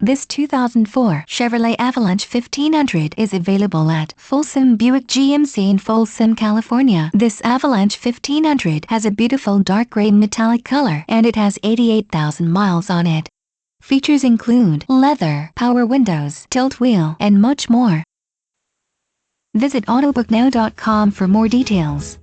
This 2004 Chevrolet Avalanche 1500 is available at Folsom Buick GMC in Folsom, California. This Avalanche 1500 has a beautiful dark gray metallic color and it has 88,000 miles on it. Features include leather, power windows, tilt wheel, and much more. Visit autobooknow.com for more details.